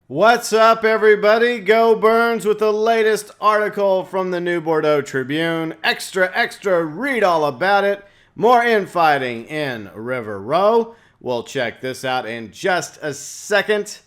What's up, everybody? GeauxBurns with the latest article from the new Bordeaux Tribune. Extra, read all about it. More infighting in River Row. We'll check this out in just a second.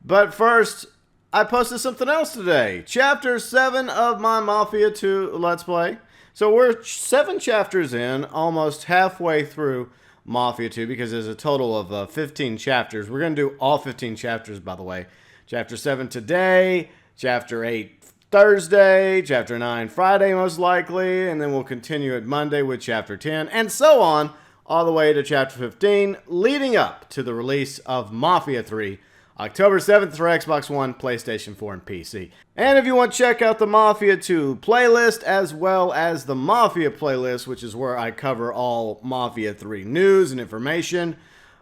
But first, I posted something else today. Chapter 7 of my Mafia II Let's Play. So we're 7 chapters in, almost halfway through Mafia 2, because there's a total of 15 chapters. We're going to do all 15 chapters, by the way. Chapter 7 today, Chapter 8 Thursday, Chapter 9 Friday most likely, and then we'll continue at Monday with Chapter 10, and so on, all the way to Chapter 15, leading up to the release of Mafia 3, October 7th for Xbox One, PlayStation 4, and PC. And if you want to check out the Mafia 2 playlist, as well as the Mafia playlist, which is where I cover all Mafia 3 news and information,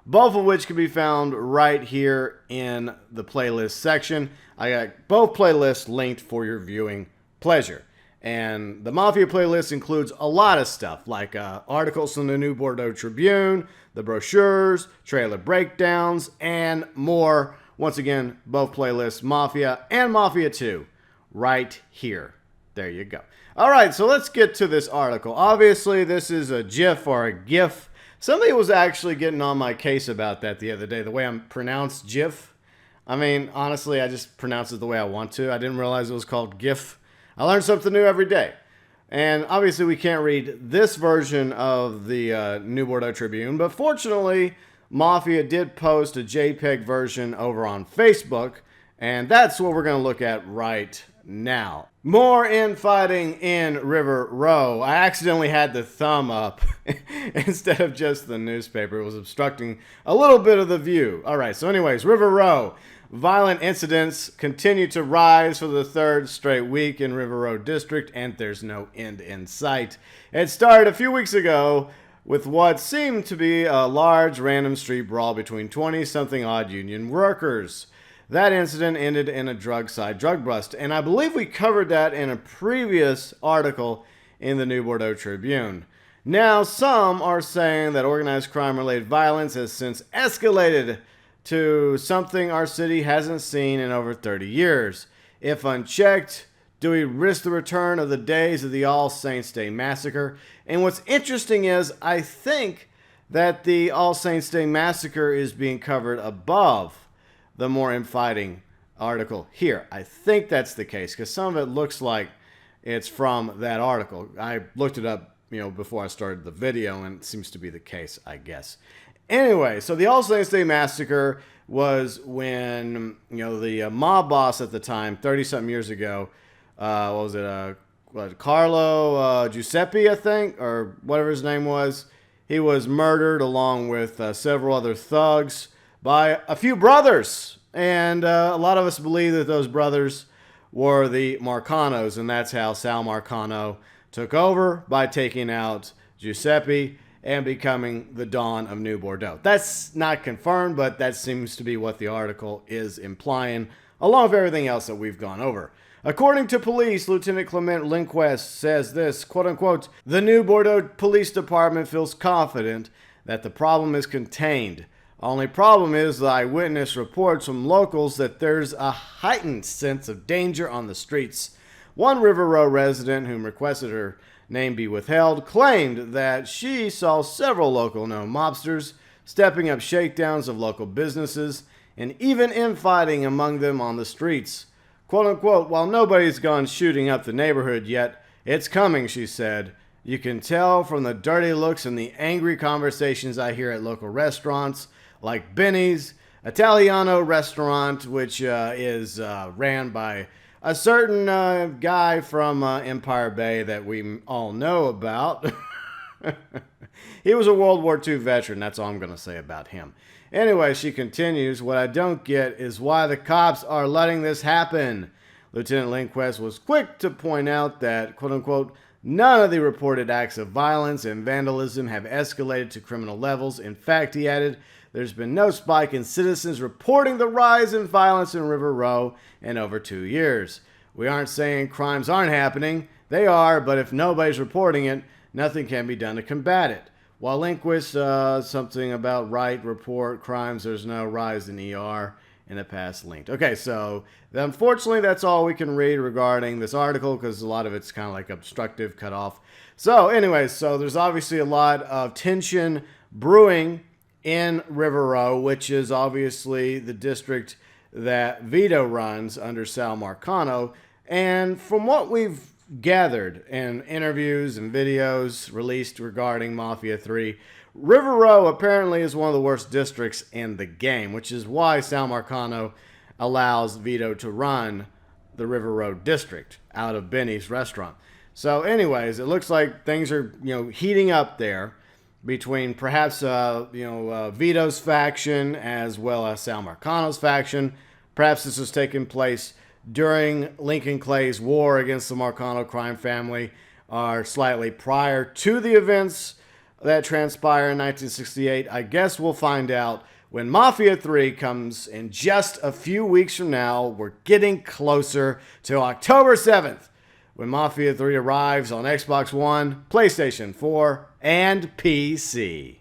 both of which can be found right here in the playlist section. I got both playlists linked for your viewing pleasure. And the Mafia playlist includes a lot of stuff, like articles from the new Bordeaux Tribune, the brochures, trailer breakdowns, and more. Once again, both playlists, Mafia and Mafia 2, right here. There you go. All right, so let's get to this article. Obviously, this is a GIF or a GIF. Somebody was actually getting on my case about that the other day, the way I'm pronounced GIF. I mean, honestly, I just pronounce it the way I want to. I didn't realize it was called GIF. I learn something new every day. And obviously, we can't read this version of the New Bordeaux Tribune, but fortunately, Mafia did post a JPEG version over on Facebook, and that's what we're going to look at right now. More infighting in River Row. I accidentally had the thumb up instead of just the newspaper. It was obstructing a little bit of the view. All right, so anyways, River Row. Violent incidents continue to rise for the third straight week in River Row District, and there's no end in sight. It started a few weeks ago with what seemed to be a large random street brawl between 20-something odd union workers. That incident ended in a drug bust, and I believe we covered that in a previous article in the New Bordeaux Tribune. Now, some are saying that organized crime-related violence has since escalated to something our city hasn't seen in over 30 years. If unchecked, do we risk the return of the days of the All Saints Day massacre? And what's interesting is, I think that the All Saints Day massacre is being covered above the more infighting article here. I think that's the case, because some of it looks like it's from that article. I looked it up, before I started the video, and it seems to be the case, I guess. Anyway, so the All Saints Day massacre was when, the mob boss at the time, 30-something years ago, Carlo Giuseppe, I think, or whatever his name was, he was murdered along with several other thugs by a few brothers. And a lot of us believe that those brothers were the Marcanos, and that's how Sal Marcano took over, by taking out Giuseppe and becoming the Don of New Bordeaux. That's not confirmed, but that seems to be what the article is implying, along with everything else that we've gone over. According to police, Lieutenant Clement Lindquist says this, quote-unquote, "The New Bordeaux Police Department feels confident that the problem is contained. Only problem is the eyewitness reports from locals that there's a heightened sense of danger on the streets." One River Row resident, whom requested her name be withheld, claimed that she saw several local known mobsters stepping up shakedowns of local businesses and even infighting among them on the streets. Quote-unquote, "While nobody's gone shooting up the neighborhood yet, it's coming," she said. "You can tell from the dirty looks and the angry conversations I hear at local restaurants, like Benny's Italiano restaurant, which is ran by a certain guy from Empire Bay that we all know about." He was a World War II veteran. That's all I'm going to say about him. Anyway, she continues, "What I don't get is why the cops are letting this happen." Lieutenant Lindquist was quick to point out that, quote-unquote, "None of the reported acts of violence and vandalism have escalated to criminal levels. In fact," he added, "there's been no spike in citizens reporting the rise in violence in River Row in over 2 years. We aren't saying crimes aren't happening. They are, but if nobody's reporting it, nothing can be done to combat it." While Lindquist, something about report crimes, there's no rise in ER in the past linked. Okay, so unfortunately that's all we can read regarding this article because a lot of it's kind of like obstructive, cut off. So anyways, so there's obviously a lot of tension brewing in River Row, which is obviously the district that Vito runs under Sal Marcano. And from what we've gathered in interviews and videos released regarding Mafia 3, River Row apparently is one of the worst districts in the game, which is why Sal Marcano allows Vito to run the River Row district out of Benny's restaurant. So anyways, it looks like things are, heating up there between perhaps, Vito's faction as well as Sal Marcano's faction. Perhaps this is taking place during Lincoln Clay's war against the Marcano crime family, or slightly prior to the events that transpire in 1968. I guess we'll find out when Mafia 3 comes in just a few weeks from now. We're getting closer to October 7th, when Mafia 3 arrives on Xbox One, PlayStation 4, and PC.